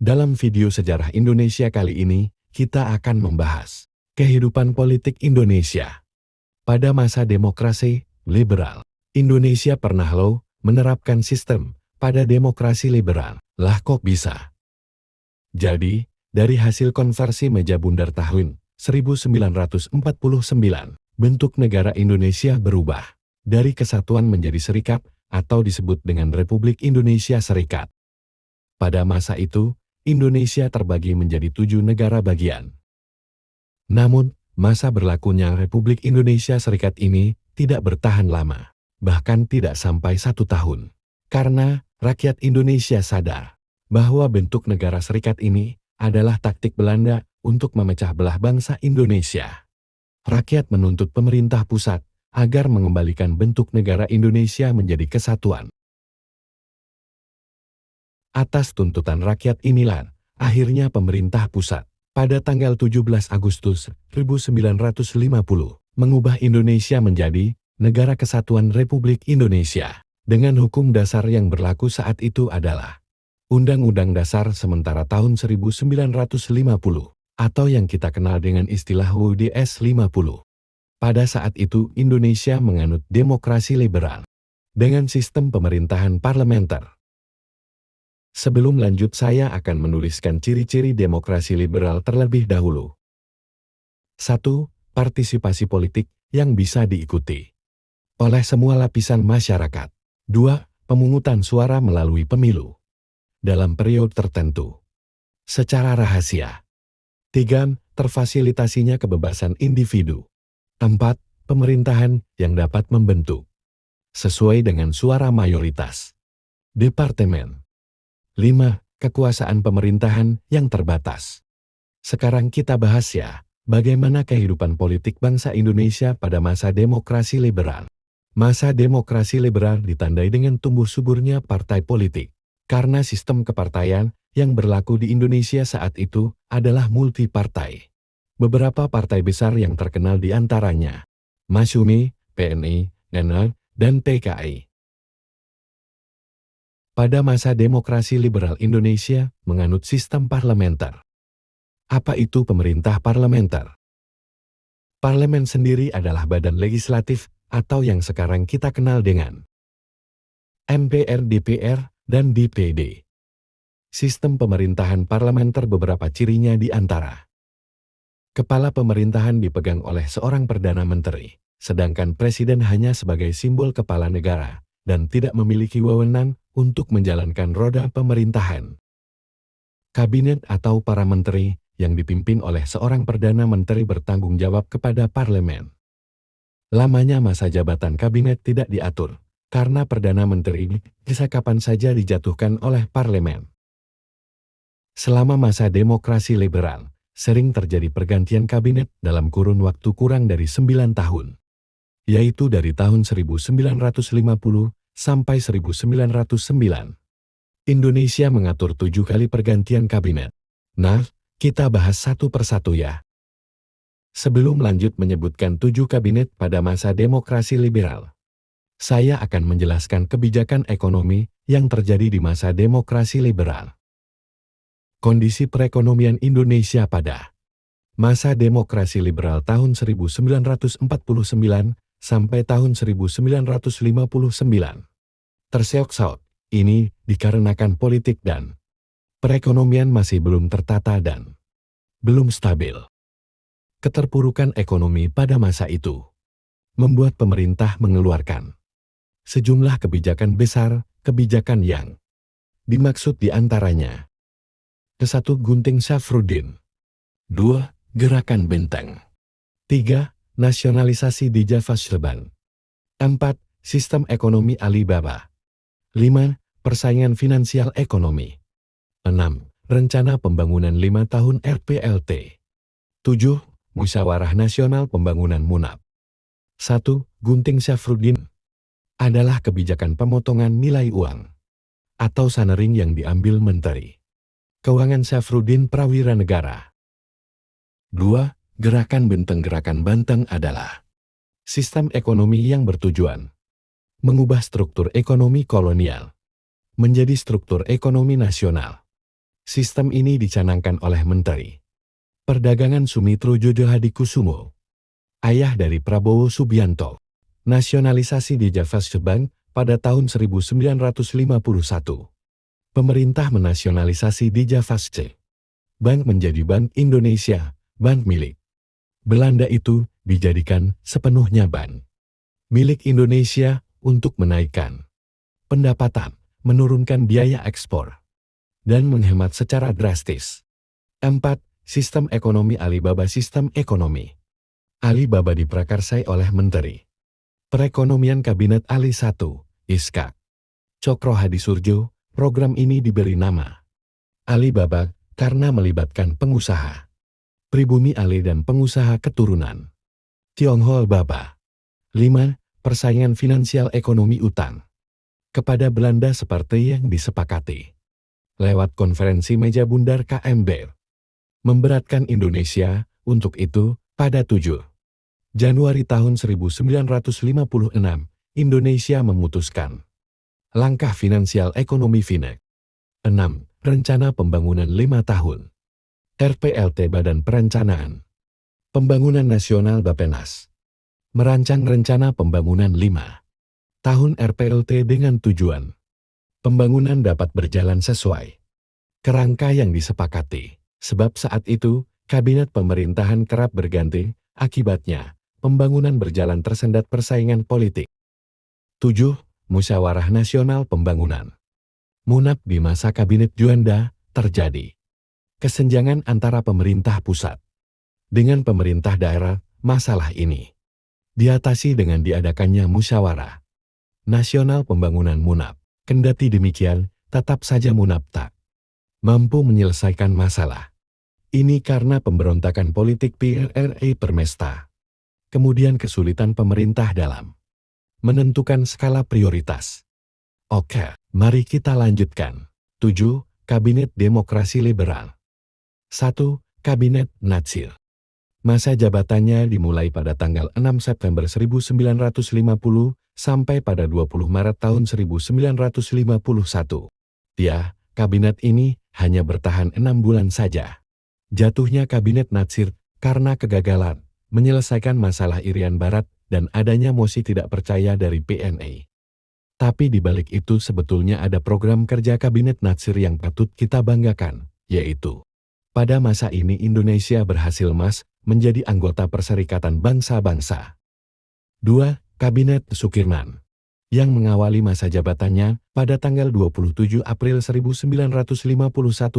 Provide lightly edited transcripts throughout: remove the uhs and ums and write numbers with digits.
Dalam video sejarah Indonesia kali ini, kita akan membahas kehidupan politik Indonesia. Pada masa demokrasi liberal, Indonesia pernah menerapkan sistem pada demokrasi liberal. Lah kok bisa? Jadi, dari hasil konversi meja bundar tahun 1949, bentuk negara Indonesia berubah dari kesatuan menjadi serikat atau disebut dengan Republik Indonesia Serikat. Pada masa itu, Indonesia terbagi menjadi 7 negara bagian. Namun, masa berlakunya Republik Indonesia Serikat ini tidak bertahan lama, bahkan tidak sampai 1 tahun. Karena rakyat Indonesia sadar bahwa bentuk negara serikat ini adalah taktik Belanda untuk memecah belah bangsa Indonesia. Rakyat menuntut pemerintah pusat agar mengembalikan bentuk negara Indonesia menjadi kesatuan. Atas tuntutan rakyat inilah, akhirnya pemerintah pusat, pada tanggal 17 Agustus 1950, mengubah Indonesia menjadi Negara Kesatuan Republik Indonesia, dengan hukum dasar yang berlaku saat itu adalah Undang-Undang Dasar Sementara tahun 1950, atau yang kita kenal dengan istilah UUD 50. Pada saat itu Indonesia menganut demokrasi liberal, dengan sistem pemerintahan parlementer. Sebelum lanjut saya akan menuliskan ciri-ciri demokrasi liberal terlebih dahulu. 1. Partisipasi politik yang bisa diikuti oleh semua lapisan masyarakat. 2. Pemungutan suara melalui pemilu dalam periode tertentu secara rahasia. 3. Terfasilitasinya kebebasan individu. 4. Pemerintahan yang dapat membentuk sesuai dengan suara mayoritas departemen. 5. Kekuasaan pemerintahan yang terbatas. Sekarang kita bahas ya, bagaimana kehidupan politik bangsa Indonesia pada masa demokrasi liberal. Masa demokrasi liberal ditandai dengan tumbuh suburnya partai politik, karena sistem kepartaian yang berlaku di Indonesia saat itu adalah multipartai. Beberapa partai besar yang terkenal di antaranya Masyumi, PNI, NN, dan PKI. Pada masa demokrasi liberal Indonesia menganut sistem parlementer. Apa itu pemerintah parlementer? Parlemen sendiri adalah badan legislatif atau yang sekarang kita kenal dengan MPR, DPR, dan DPD. Sistem pemerintahan parlementer beberapa cirinya di antara kepala pemerintahan dipegang oleh seorang perdana menteri, sedangkan presiden hanya sebagai simbol kepala negara dan tidak memiliki wewenang untuk menjalankan roda pemerintahan. Kabinet atau para menteri yang dipimpin oleh seorang perdana menteri bertanggung jawab kepada parlemen. Lamanya masa jabatan kabinet tidak diatur, karena perdana menteri bisa kapan saja dijatuhkan oleh parlemen. Selama masa demokrasi liberal, sering terjadi pergantian kabinet dalam kurun waktu kurang dari 9 tahun, yaitu dari tahun 1950 sampai 1909. Indonesia mengatur 7 kali pergantian kabinet. Nah, kita bahas satu persatu ya. Sebelum lanjut menyebutkan 7 kabinet pada masa demokrasi liberal, saya akan menjelaskan kebijakan ekonomi yang terjadi di masa demokrasi liberal. Kondisi perekonomian Indonesia pada masa demokrasi liberal tahun 1949 sampai tahun 1959. Terseok-seok, ini dikarenakan politik dan perekonomian masih belum tertata dan belum stabil. Keterpurukan ekonomi pada masa itu membuat pemerintah mengeluarkan sejumlah kebijakan besar, kebijakan yang dimaksud diantaranya 1. Gunting Syafruddin. 2. Gerakan Benteng. 3. Nasionalisasi di Java Sleban. 4. Sistem ekonomi Alibaba. 5. Persaingan finansial ekonomi. 6. Rencana pembangunan 5 tahun RPLT. 7. Musyawarah Nasional Pembangunan MUNAP. 1. Gunting Syafruddin adalah kebijakan pemotongan nilai uang atau sanering yang diambil Menteri Keuangan Syafruddin Prawira Negara. 2. Gerakan Benteng. Gerakan Benteng adalah sistem ekonomi yang bertujuan mengubah struktur ekonomi kolonial menjadi struktur ekonomi nasional. Sistem ini dicanangkan oleh Menteri Perdagangan Sumitro Jodjohadikusumo, ayah dari Prabowo Subianto. Nasionalisasi Dijavasche Bank pada tahun 1951. Pemerintah menasionalisasi Dijavasche Bank menjadi Bank Indonesia, bank milik Belanda itu dijadikan sepenuhnya bank milik Indonesia untuk menaikkan pendapatan, menurunkan biaya ekspor, dan menghemat secara drastis. 4. Sistem ekonomi Alibaba. Sistem ekonomi Alibaba diprakarsai oleh Menteri Perekonomian Kabinet Ali I, Ishak Cokro Hadisurjo. Program ini diberi nama Alibaba karena melibatkan pengusaha pribumi Ali dan pengusaha keturunan Tionghoa Baba. 5. Persaingan finansial ekonomi utang kepada Belanda seperti yang disepakati lewat konferensi meja bundar KMB. Memberatkan Indonesia. Untuk itu, pada 7 Januari tahun 1956, Indonesia memutuskan langkah finansial ekonomi FINEK. 6. Rencana Pembangunan 5 tahun RPLT Badan Perencanaan Pembangunan Nasional Bappenas merancang rencana pembangunan 5 tahun RPLT dengan tujuan pembangunan dapat berjalan sesuai kerangka yang disepakati. Sebab saat itu, kabinet pemerintahan kerap berganti, akibatnya, pembangunan berjalan tersendat persaingan politik. 7. Musyawarah Nasional Pembangunan Munap di masa Kabinet Juanda, terjadi kesenjangan antara pemerintah pusat dengan pemerintah daerah. Masalah ini diatasi dengan diadakannya Musyawarah Nasional Pembangunan Munap. Kendati demikian, tetap saja Munap tak mampu menyelesaikan masalah ini karena pemberontakan politik PRRI Permesta. Kemudian kesulitan pemerintah dalam menentukan skala prioritas. Oke, mari kita lanjutkan. 7. Kabinet Demokrasi Liberal. 1. Kabinet Natsir. Masa jabatannya dimulai pada tanggal 6 September 1950 sampai pada 20 Maret tahun 1951. Kabinet ini hanya bertahan 6 bulan saja. Jatuhnya Kabinet Natsir karena kegagalan menyelesaikan masalah Irian Barat dan adanya mosi tidak percaya dari PNI. Tapi di balik itu sebetulnya ada program kerja Kabinet Natsir yang patut kita banggakan, yaitu pada masa ini Indonesia berhasil menjadi anggota Perserikatan Bangsa-Bangsa. 2. Kabinet Sukirman yang mengawali masa jabatannya pada tanggal 27 April 1951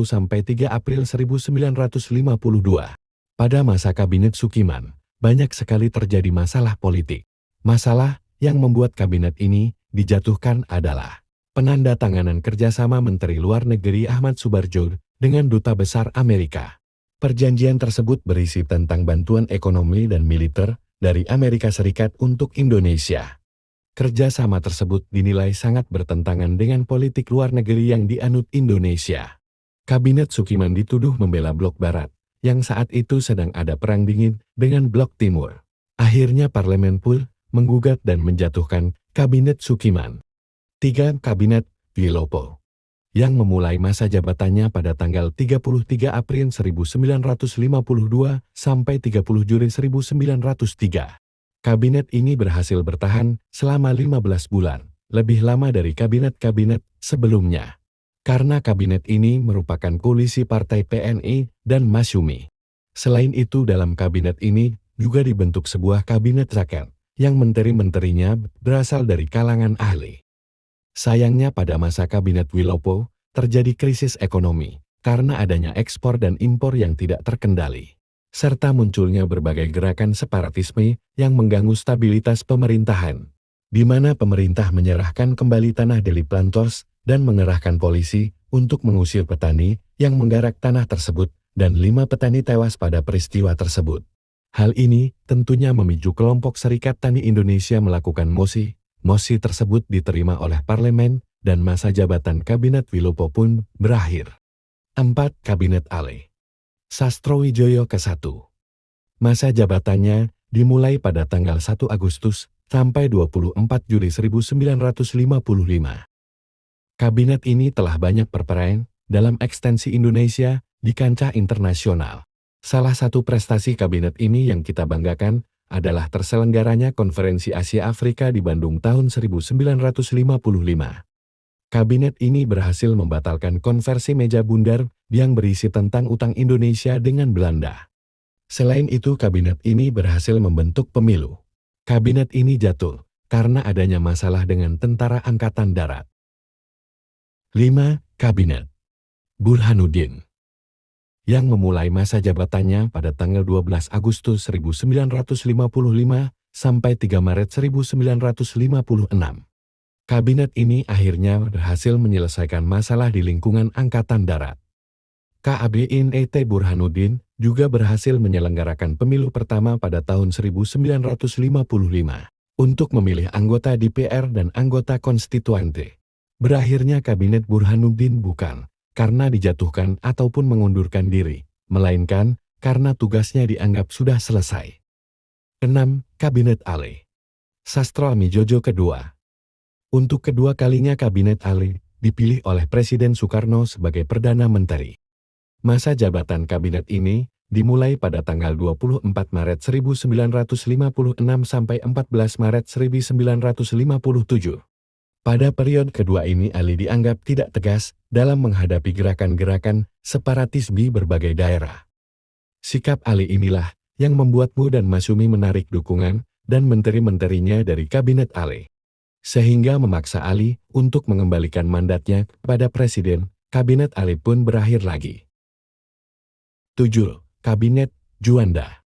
sampai 3 April 1952. Pada masa Kabinet Sukiman, banyak sekali terjadi masalah politik. Masalah yang membuat kabinet ini dijatuhkan adalah penandatanganan kerjasama Menteri Luar Negeri Ahmad Subarjo dengan Duta Besar Amerika. Perjanjian tersebut berisi tentang bantuan ekonomi dan militer dari Amerika Serikat untuk Indonesia. Kerjasama tersebut dinilai sangat bertentangan dengan politik luar negeri yang dianut Indonesia. Kabinet Sukiman dituduh membela Blok Barat, yang saat itu sedang ada perang dingin dengan Blok Timur. Akhirnya Parlemen pun menggugat dan menjatuhkan Kabinet Sukiman. 3. Kabinet Wilopo, yang memulai masa jabatannya pada tanggal 33 April 1952 sampai 30 Juli 1903. Kabinet ini berhasil bertahan selama 15 bulan, lebih lama dari kabinet-kabinet sebelumnya. Karena kabinet ini merupakan koalisi partai PNI dan Masyumi. Selain itu dalam kabinet ini juga dibentuk sebuah kabinet rakyat, yang menteri-menterinya berasal dari kalangan ahli. Sayangnya pada masa kabinet Wilopo, terjadi krisis ekonomi, karena adanya ekspor dan impor yang tidak terkendali, serta munculnya berbagai gerakan separatisme yang mengganggu stabilitas pemerintahan, di mana pemerintah menyerahkan kembali tanah Deli Plantos dan mengerahkan polisi untuk mengusir petani yang menggarap tanah tersebut, dan 5 petani tewas pada peristiwa tersebut. Hal ini tentunya memicu kelompok Serikat Tani Indonesia melakukan mosi. Mosi tersebut diterima oleh parlemen, dan masa jabatan Kabinet Wilopo pun berakhir. 4. Kabinet Ali Sastrowijoyo ke-1. Masa jabatannya dimulai pada tanggal 1 Agustus sampai 24 Juli 1955. Kabinet ini telah banyak berperan dalam ekstensi Indonesia di kancah internasional. Salah satu prestasi kabinet ini yang kita banggakan adalah terselenggaranya Konferensi Asia Afrika di Bandung tahun 1955. Kabinet ini berhasil membatalkan konversi meja bundar yang berisi tentang utang Indonesia dengan Belanda. Selain itu, kabinet ini berhasil membentuk pemilu. Kabinet ini jatuh karena adanya masalah dengan Tentara Angkatan Darat. 5. Kabinet Burhanuddin, yang memulai masa jabatannya pada tanggal 12 Agustus 1955 sampai 3 Maret 1956. Kabinet ini akhirnya berhasil menyelesaikan masalah di lingkungan Angkatan Darat. KABNET Burhanuddin juga berhasil menyelenggarakan pemilu pertama pada tahun 1955 untuk memilih anggota DPR dan anggota konstituante. Berakhirnya Kabinet Burhanuddin bukan karena dijatuhkan ataupun mengundurkan diri, melainkan karena tugasnya dianggap sudah selesai. 6. Kabinet Ali Sastroamidjojo II. Untuk kedua kalinya Kabinet Ali dipilih oleh Presiden Soekarno sebagai Perdana Menteri. Masa jabatan kabinet ini dimulai pada tanggal 24 Maret 1956 sampai 14 Maret 1957. Pada periode kedua ini Ali dianggap tidak tegas dalam menghadapi gerakan-gerakan separatis di berbagai daerah. Sikap Ali inilah yang membuat Mu dan Masumi menarik dukungan dan menteri-menterinya dari Kabinet Ali, sehingga memaksa Ali untuk mengembalikan mandatnya kepada Presiden. Kabinet Ali pun berakhir lagi. 7. Kabinet Juanda.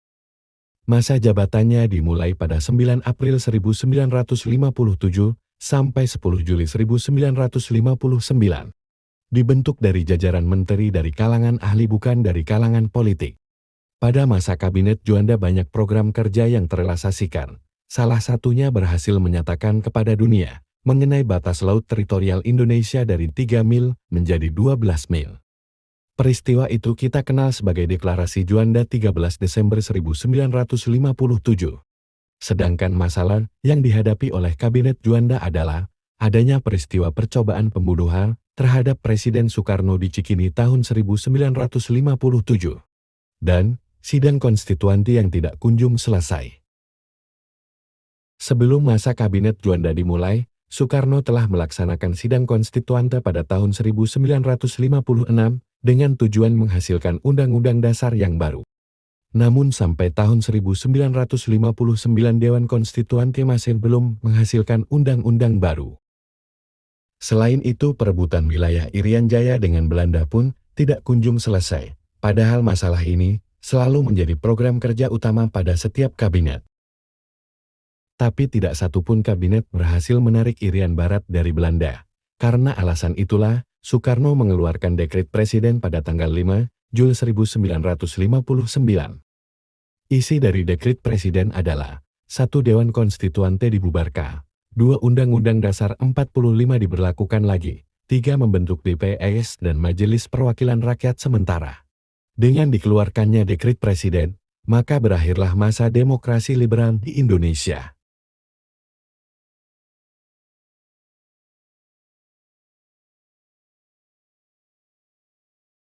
Masa jabatannya dimulai pada 9 April 1957 sampai 10 Juli 1959. Dibentuk dari jajaran menteri dari kalangan ahli bukan dari kalangan politik. Pada masa Kabinet Juanda banyak program kerja yang terrealisasikan. Salah satunya berhasil menyatakan kepada dunia mengenai batas laut teritorial Indonesia dari 3 mil menjadi 12 mil. Peristiwa itu kita kenal sebagai Deklarasi Juanda 13 Desember 1957. Sedangkan masalah yang dihadapi oleh Kabinet Juanda adalah adanya peristiwa percobaan pembunuhan terhadap Presiden Soekarno di Cikini tahun 1957 dan sidang konstituante yang tidak kunjung selesai. Sebelum masa Kabinet Juanda dimulai, Soekarno telah melaksanakan sidang konstituante pada tahun 1956 dengan tujuan menghasilkan Undang-Undang Dasar yang baru. Namun sampai tahun 1959 Dewan Konstituante masih belum menghasilkan undang-undang baru. Selain itu, perebutan wilayah Irian Jaya dengan Belanda pun tidak kunjung selesai, padahal masalah ini selalu menjadi program kerja utama pada setiap kabinet. Tapi tidak satupun kabinet berhasil menarik Irian Barat dari Belanda. Karena alasan itulah, Soekarno mengeluarkan dekret Presiden pada tanggal 5 Juli 1959. Isi dari dekret Presiden adalah 1. Dewan Konstituante dibubarkan, 2. Undang-Undang Dasar 45 diberlakukan lagi, 3. Membentuk DPS dan Majelis Perwakilan Rakyat sementara. Dengan dikeluarkannya dekret Presiden, maka berakhirlah masa demokrasi liberal di Indonesia.